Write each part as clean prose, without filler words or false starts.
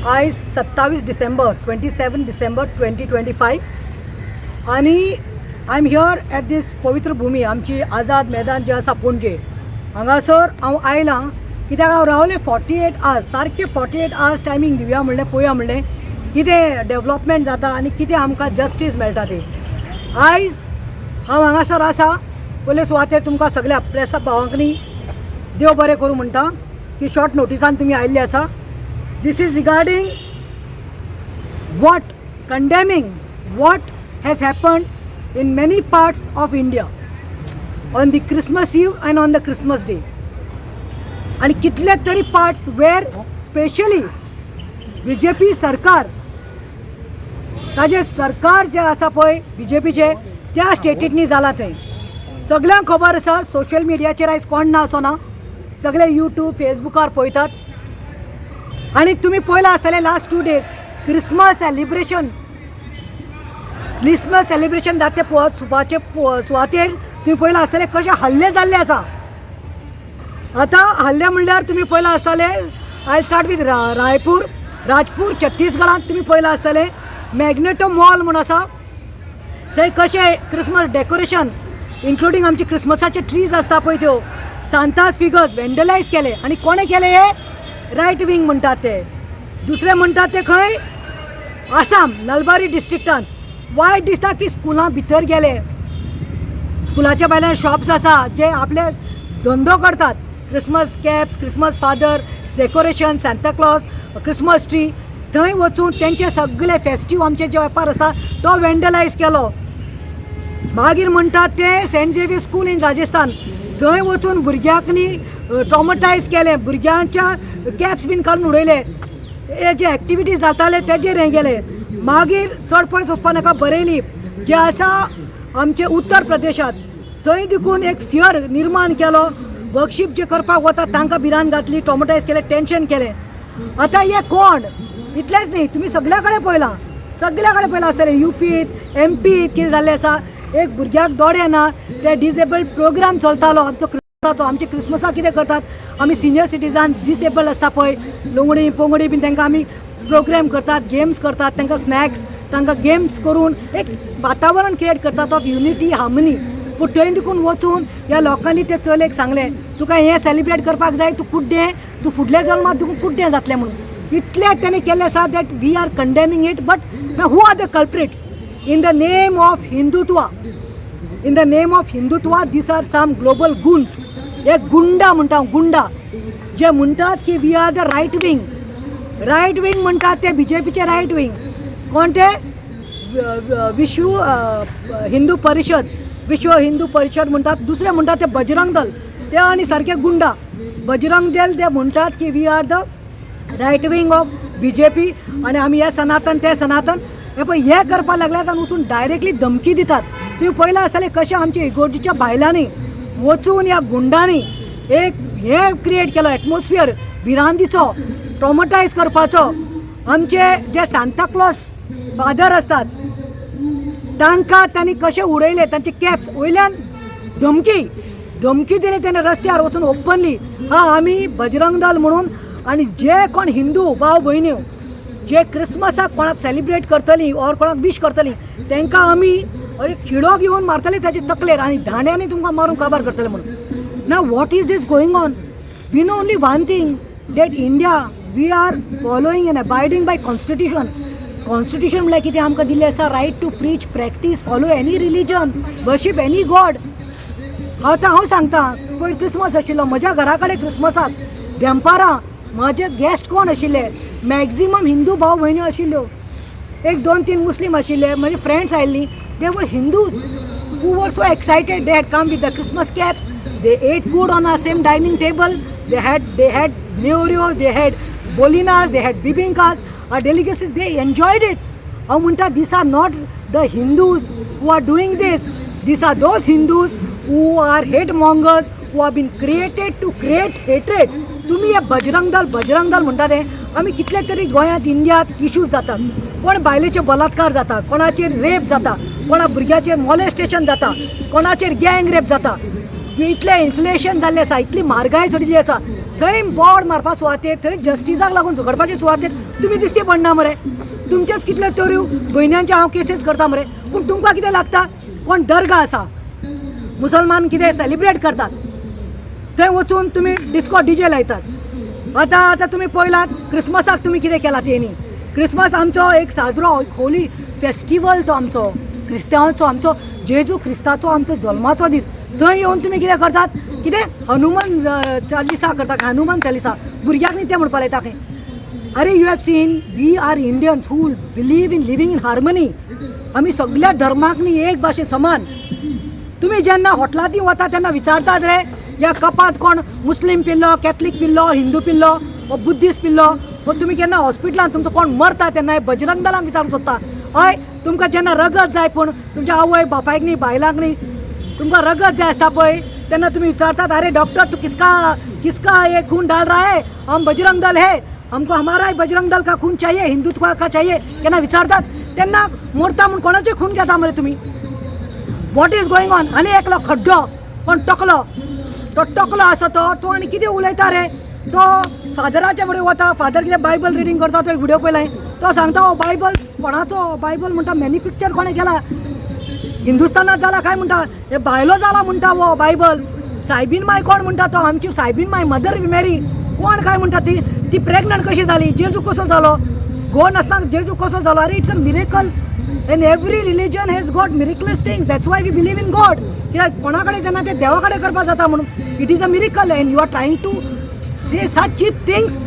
आज 27 डिसेंबर 2025 आणि I am here eight दीस पवित्र भूमी आमची आझाद मैदान जे आसा पणजे हांगासर हांव आयलां कित्याक हांव रावलें 48 आवर्स सारके 48 आवर्स टायमींग दिवया म्हणलें पळोवया म्हणलें कितें डेवलपमेंट जाता आनी कितें आमकां जस्टीस मेळटा तें। आयज हांव हांगासर आसा पयले सुवातेर तुमकां सगळ्या प्रेस भावांकनी देव बरें करूं म्हणटा की शॉर्ट नोटिसान तुमी आयिल्ले आसा। This is regarding condemning what has happened in many parts of India on the Christmas Eve and on the Christmas Day. And कितले तरी parts where specially BJP सरकार ताजे सरकार जे आसा पळय BJPचे त्या स्टेटींनी जाला थंय सगळ्यांक खबर आसा। सोशल मिडियाचेर आयज कोण ना असो ना, सगळे यूट्यूब फेसबुकार पळयतात। आणि तुम्ही पळयलां आसतलें लास्ट 2 days क्रिसमस सेलिब्रेशन जाता ते सुवातेर तुम्ही पळयलां आसतलें कशे हल्ले जाल्ले आसा। आतां हल्ले म्हणल्यार तुम्ही पळयलां आसतलें आय स्टार्ट विथ राजपूर छत्तीसगडांत तुम्ही पळयलां आसतलें मॅग्नेटो मॉल म्हूण आसा थंय कशे क्रिसमस डेकोरेशन इन्क्लुडींग आमचे क्रिसमसाचे ट्रीज आसता पळय त्यो सांतास फिगर्स वेंडलायज केले। आणि कोणे केले हे रायट विंग म्हणटात ते। दुसरे म्हणटात ते खंय आसाम नलबारी डिस्ट्रिक्टान। वायट दिसता की स्कुलां भितर गेले, स्कुलाच्या भायल्यान शॉप्स आसा जे आपले धंदो करतात Christmas caps Christmas father decoration Santa Claus Christmas tree थंय वचून तेंचे सगळे फेस्टीव आमचे जे वेपार आसता तो वेंडलायज केलो। मागीर म्हणटात ते Saint Xavier school in Rajasthan थंय वचून भुरग्यांनी ट्रॉमटायज केले, भुरग्यांच्या कॅप्स बीन काडून उडयले, हे जे एक्टिविटीज जाताले तेजेर हे गेले। मागीर चड पयस वचपा नाका बरेली जे आसा आमचे उत्तर प्रदेशात थंय देखून एक फियर निर्माण केलो। वर्कशीप जे करपाक वतात तांकां भिरांत घातली, ट्रॉमटायज केले, टेन्शन केले। आतां हे कोण इतलेंच न्ही, तुमी सगळ्या कडेन पळयलां आसतलें UPत MPत कितें जाल्लें आसा। एक भुरग्याक दोळे ना ते डिसेबल्ड प्रोग्राम चलतालो आमचो क्रिसमसाचो। आमचे क्रिसमसाक कितें करतात आमी सिनियर सिटीजन डिसेबल्ड आसता पळय लोंगडी पोंगडी बीन तांकां आमी प्रोग्राम करतात, गेम्स करतात, तांकां स्नॅक्स तांकां गेम्स करून एक वातावरण क्रिएट करतात ऑफ युनिटी हार्मनी। पूण थंय देखून वचून ह्या लोकांनी ते चलयेक सांगलें तुका हें सेलिब्रेट करपाक जाय तूं कुड्डें, तूं फुडल्या जल्मांत तुका कुड्डें जातलें म्हणून। इतलें तेणें केलें आसा that we are condemning it. But who are the culprits in the name of Hindutva these are some global goons। एक गुंडा म्हणटा गुंडा जे म्हणटात की we are the right wing म्हणटात ते BJPचे राईट विंग। कोण ते विश्व हिंदू परिषद म्हणटात। दुसरे म्हणटात ते बजरंग दल ते आनी सारखे गुंडा। बजरंग दल ते म्हणटात की we are the right wing of BJP आणि आमी हे सनातन ते सनातन हे पळय हे करपाक लागल्यात आनी वचून डायरेक्टली धमकी दितात। तुम्ही पळयलां आसतलें कशें आमच्या इगोर्जीच्या बायलांनी वचून ह्या गुंडांनी एक हे क्रिएट केलो एटमॉस्फियर भिरांतीचो ट्रॉमटायज करपाचो। आमचे जे सांताक्लॉज फादर असतात तांकां तांणी कशें उडयले, तांचे कॅप्स वयल्यान धमकी दिली तेणे रस्त्यार वचून ओपनली आमी बजरंग दल म्हणून। आणि जे कोण हिंदू भाव भयण्यो जे क्रिसमसाक कोणाक सेलिब्रेट करतली ऑर कोणाक विश करतली तांकां आमी खिडो घेवन मारतले ताचे तकलेर आनी धांड्यांनी तुमकां मारून काबार करतले म्हणून। Now what is this going on? We know only one thing that India we are following an abiding by constitution म्हळ्यार कितें आमकां दिल्लें आसा right to preach practice follow any religion worship any god. हांव सांगता पयर क्रिसमस आशिल्लो म्हज्या घरा कडेन क्रिसमसाक दनपारां म्हजे गेस्ट कोण आशिल्ले मॅक्झिमम हिंदू भाव भयण्यो आशिल्ल्यो, एक 2-3 मुस्लीम आशिल्ले, म्हजे फ्रेंड्स आयिल्लीं दे वर Hindus who were so excited they had come with the Christmas caps they ate food on a same dining table they had नेवऱ्यो दे हॅड बोलिनास दे हॅड बिबिंकास or delicacies they enjoyed it. हांव म्हणटा these are not the Hindus who are doing these are those Hindus who are hate mongers who are been created to create hatred. तुम्ही हे बजरंग दल म्हणटा ते आमी कितले तरी गोंयांत इंडियांत इश्यूज जातात, कोण बायलेचे बलात्कार जाता, कोणाचेर रेप जाता, कोणा भुरग्याचेर मॉलेस्टेशन जाता, कोणाचेर गँग रेप जाता। इतले इन्फ्लेशन जाल्लें आसा, इतली म्हारगाय चडिल्ली आसा थंय बोर्ड मारपा सुवातेर थंय जस्टिसाक लागून झगडपाचे सुवातेर तुमी दिश्टी पडना मरे. तुमचेच कितले तऱ्यो भयण्यांचे हांव केसीस करता मरे. पूण तुमकां कितें लागता कोण दर्गा आसा मुसलमान कितें सेलिब्रेट करतात थंय वचून तुमी डिस्को डीजे लायतात. आतां तुमी पळयलात क्रिसमसाक तुमी कितें केलां तेणी. क्रिसमस आमचो एक साजरो होली फेस्टिवल तो आमचो क्रिस्तांवांचो आमचो जेजू क्रिस्ताचो आमचो जल्माचो दीस. थंय येवन तुमी कितें करतात कितें हनुमान चालिसा करता हनुमान चालिसा भुरग्यांक न्ही तें म्हणपा लायता खंय. अरे you have seen we are Indians who believe in living in harmony. आमी सगळ्या धर्माक न्ही एक भाशेन समान. तुमी जेन्ना हॉटेलांनी वता तेन्ना विचारतात रे ह्या कपांत कोण मुस्लीम पिल्लो कॅथलीक पिल्लो हिंदू पिल्लो वा बुद्धिस्ट पिल्लो. पूण तुमी केन्ना हॉस्पिटलांत तुमचो कोण मरता तेन्ना बजरंग दलांक विचारूंक सोदता. हय तुमकां जेन्ना रगत जाय पूण तुमच्या आवय बापायक न्ही बायलांक न्ही तुमकां रगत जाय आसता पळय तेन्ना तुमी विचारतात अरे डॉक्टर तू किसका ये खून डाल रहा है हम बजरंग दल है हमको हमारा बजरंग दल का खून चाहिए हिंदुत्व का चाहिए केन्ना विचारतात तेन्ना मरता म्हूण कोणाचें खून घेता मरे तुमी. What is going on. आनी एकलो खड्डो कोण टोकलो तो टोकलो आसा तो आनी कितें उलयता रे. तो फादराच्या बरोबर वता फादर कितें बायबल रिडींग करता तो एक व्हिडिओ पळयलाय. तो सांगता हो बायबल कोणाचो बायबल म्हणटा मॅन्युफॅक्चर कोणें केला हिंदुस्तानात जाला काय म्हणटा हे भायलो जाला म्हणटा वो बायबल. सायबीन माय कोण म्हणटा तो आमची सायबीन माय मदर मेरी कोण काय म्हणटा ती प्रेग्नंट कशी जाली जेजू कसो जालो गो नासतना जेजू कसो जालो. अरे it's a miracle in every religion has got miracles things that's why we believe in God. कित्याक कोणा कडेन जेन्ना ते देवा कडेन करपाक जाता म्हणून it is a miracle and you are trying to say such cheap things.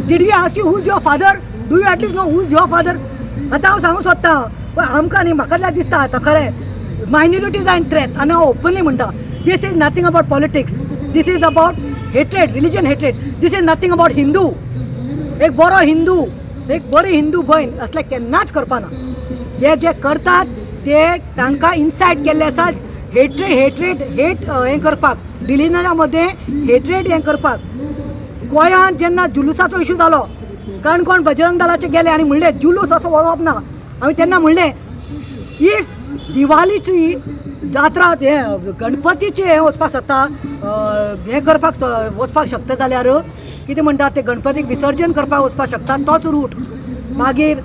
Did we ask you who is your father do you at least know who is your father. आतां हांव सांगूंक सोदतां पण आमकां न्ही म्हाका जाल्यार दिसता आतां खरें मायनॉरिटीज आनी ट्रेथ आनी हांव ओपनली म्हणटा this is nothing about politics this is about hatred religion hatred. This is nothing about Hindu. एक बरो हिंदू एक बरी हिंदू भयण असलें केन्नाच करपाना. हे जे करतात ते तांकां इन्सायट केल्ले आसा हेट हें करपाक रिलीजना मदें हेट्रेड हें करपाक. गोंयांत जेन्ना जुलुसाचो इशू जालो कोण बजरंग दलाचे गेले आनी म्हणलें जुलूस असो वळप ना. हांवें तेन्ना म्हणलें इफ दिवालीची जात्रा हे गणपतीचे हें वचपाक सोदता हें करपाक वचपाक शकता जाल्यार कितें म्हणटात ते गणपतीक विसर्जन करपाक वचपाक शकता तोच रूट. मागीर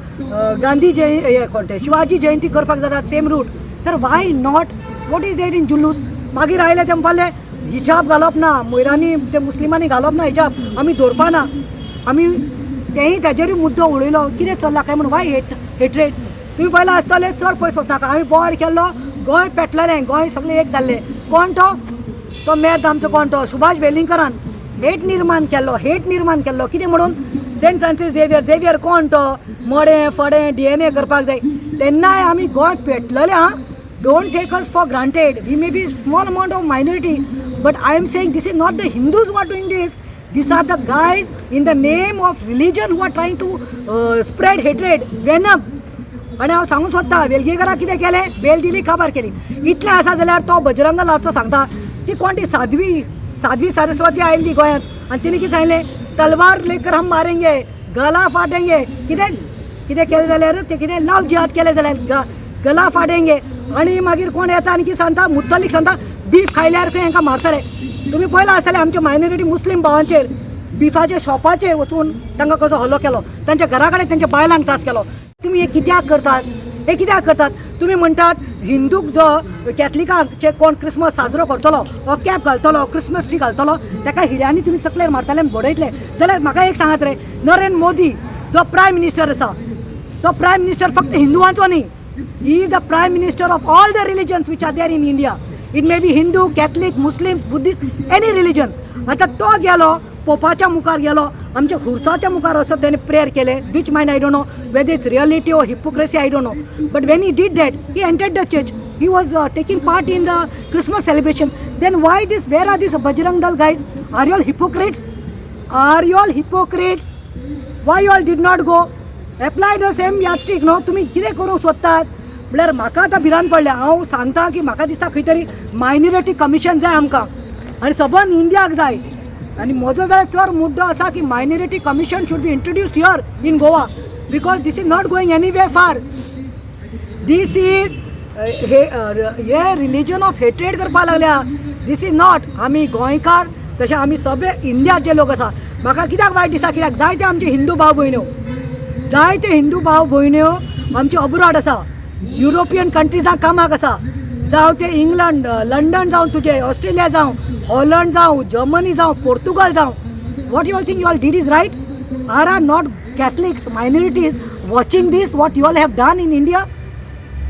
गांधी जयंती शिवाजी जयंती करपाक जाता सेम रूट. तर वाय नॉट वॉट इज देट इन जुलूस. मागीर आयले ते म्हणपाले हिजाब घालप ना मोयरांनी ते मुस्लिमांनी घालप ना हिजाब आमी दवरपा ना. आमी तेंय ताजेरूय मुद्दो उलयलो कितें चल्ला काय म्हणून वाय हेट्रेड. तुम्ही पयला आसतले चड पयस वचनाका. आमी बोवाळ केल्लो गोंय पेटलेलें गोंय सगळें एक जाल्लें. कोण तो मेर्द आमचो कोण तो सुभाष वेलिंगकरान हेट निर्माण केल्लो कितें म्हणून सेंट फ्रांसीस झेवियर कोण तो मडें फडें DNA करपाक जाय तेन्नाय आमी गोंय पेटलेलें. हां don't take us for granted. We may be small amount of minority but I am saying this is not the Hindus who are doing this. These are the guys in the name of religion who are trying to spread hatred, venom. आणि हांव सांगूंक सोदता वेलगीकराक कितें केलें bell दिली काबार केली. इतलें आसा जाल्यार तो बजरंग दलाचो सांगता ती कोण ती साध्वी सरस्वती आयिल्ली गोंयांत आनी तिणें कितें सांगलें तलवार लेकर हम मारेंगे गला फाटेंगे. कितें केलें जाल्यार ते कितें लव जिहाद केलें जाल्यार गला फाटेंगे. आनी मागीर कोण येता आनी कितें सांगता मुत्तलीक सांगता बीफ खायल्यार खंय हांकां मारतले. तुमी पळयलां आसतलें आमचे मायनॉरिटी मुस्लीम भावांचेर बिफाचे शॉपाचेर वचून तांकां कसो हल्लो केलो तांच्या घरा कडेन तांच्या बायलांक त्रास केलो. तुमी हे कित्याक करतात. तुमी म्हणटात हिंदूक जो कॅथलिकांचे कोण क्रिसमस साजरो करतलो हो कॅप घालतलो क्रिसमस ट्री घालतलो ताका हिड्यांनी तुमी तकलेर मारतले आनी बडयतले जाल्यार म्हाका एक सांगात रे नरेंद्र मोदी जो प्रायम मिनिस्टर आसा तो प्रायम मिनिस्टर फक्त हिंदुवांचो न्ही. He is the prime minister of all the religions which are there in India. It may be Hindu Catholic Muslim Buddhist any religion. आतां तो गेलो पोपाच्या मुखार गेलो आमच्या खुर्साच्या मुखार वचप ताणें प्रेयर केलें which mind I don't know whether it's reality or hypocrisy I don't know but when he did that he entered the church he was taking part in the Christmas celebration. Then why this were are this Bajrang Dal guys are you all hypocrites why you all did not go apply the same yardstick no. तुमी कितें करूंक सोदतात म्हळ्यार म्हाका आतां भिरांत पडलें. हांव सांगता की म्हाका दिसता खंय तरी मायनॉरिटी कमिशन जाय आमकां आनी सबंद इंडियाक जाय. आनी म्हजो जाल्यार चड मुद्दो आसा की minority commission should be introduced here in Goa because this is not going anyway far. This is हे रिलीजन ऑफ हेट्रेड करपाक लागल्या. This is not. आमी गोंयकार तशें आमी सगळे इंडियात जे लोक आसा म्हाका कित्याक वायट दिसता कित्याक जायते आमचे हिंदू भाव भयण्यो जायते हिंदू भाव भयण्यो आमचे अब्रॉड आसा युरोपियन कंट्रीजां कामाक आसा जावं ते इंग्लंड लंडन जावं तुजे ऑस्ट्रेलिया जावं हॉलंड जावं जर्मनी जावं पोर्तुगल जावं what you all think you all did is right are not Catholics minorities watching this what you all have done in India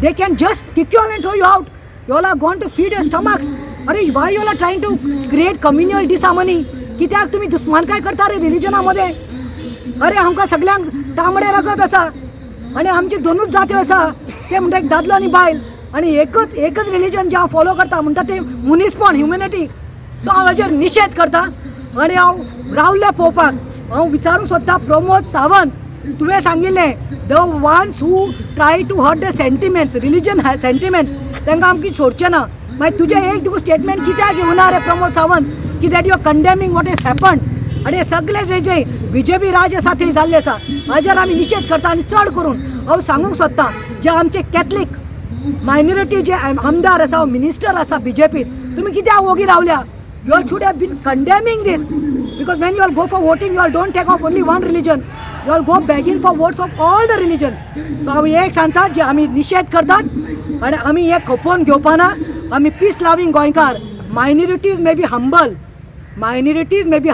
they can just kick you all and throw you out. You all are going to feed your stomachs. अरे why you all are trying to create communal disharmony? कित्याक तुम्ही दुस्मान काय करता रे रिलिजनामध्ये? अरे आमकां सगळ्यांक तांबडे रगत आसा आनी आमची दोनूच जात्यो आसा ते म्हणटा एक दादलो आनी बायल आनी एकच रिलिजन जे हांव फॉलो करता म्हणटा ते मनीसपण ह्युमॅनिटी. सो हांव हाजेर निशेध करता आनी हांव रावल्लें पळोवपाक. हांव विचारूंक सोदता प्रमोद सावंत तुवें सांगिल्लें the ones who try to hurt the sentiments religion sentiments तांकां आमकां सोडचें ना. मागीर तुजें एक तुका स्टेटमेंट कित्याक येवना रे प्रमोद सावंत की that you are condemning what is happened आनी हे सगळे जे बीजेपी राज आसा थंय जाल्ले आसा हाजेर आमी निशेध करता आनी चड करून हांव सांगूंक सोदता जे आमचे कॅथलीक मायनॉरिटी जे आमदार आसा मिनिस्टर आसा बीजेपी तुमी कित्याक वोगी रावल्या you all should have been condemning this because when you all go for voting you all don't take off only one religion you all go begging for votes of all the religions. So हांव एक सांगतात जे आमी निशेध करतात आनी आमी हे खपोवन घेवपाना. आमी पीस लावींग गोंयकार minorities may be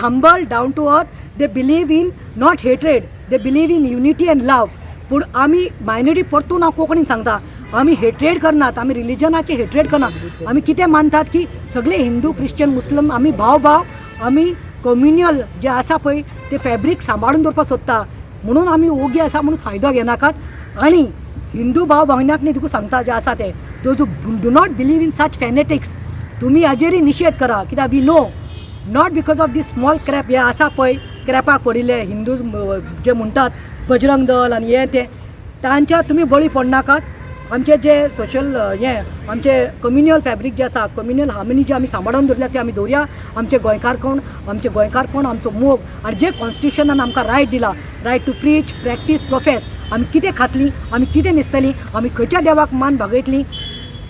humble down to earth they believe in not hatred they believe in unity and love. पूण आमी मायनॉरिटी परतून हांव कोंकणीन सांगता आमी हेट्रेड करनात आमी रिलिजनाचे हेट्रेड करनात. आमी कितें मानतात की सगळे हिंदू क्रिश्चन मुस्लिम आमी भाव आमी कम्युनियल जे आसा पळय ते फॅब्रीक सांबाळून दवरपाक सोदता म्हणून आमी ओगी आसा म्हणून फायदो घेनाकात. आनी हिंदू भाव भयणाक न्ही तुका सांगता जे आसा ते those do not believe in such fanatics तुमी हाजेरय निशेध करा कित्याक we know not because of this small crap हे आसा पळय क्रॅपाक पडिल्ले हिंदू जे म्हणटात बजरंग दल आनी हे ते तांच्या तुमी बळी पडनाकात. आमचे जे सोशल हे आमचे कम्युनियल फॅब्रीक जे आसा कम्युनियल हार्मनी जे आमी सांबाळून दवरल्या ते आमी दवरया. आमचे गोंयकारपण आमचो मोग आनी जे कॉन्स्टिट्युशनान आमकां रायट दिला right to preach practice profess आमी कितें खातलीं आमी कितें न्हेसतलीं आमी खंयच्या देवाक मान भागयतलीं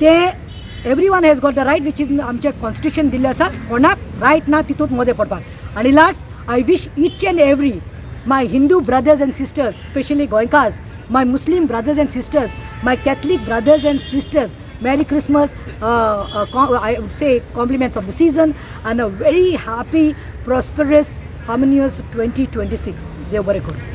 ते every one has got the right which is आमचें कॉन्स्टिट्युशन दिल्लें आसा कोणाक रायट ना तितूंत मदें पडपाक. आनी last I wish each and every my Hindu brothers and sisters specially Goenkars my Muslim brothers and sisters, my Catholic brothers and sisters, Merry Christmas, I would say compliments of the season and a very happy, prosperous, harmonious 2026. They are very good.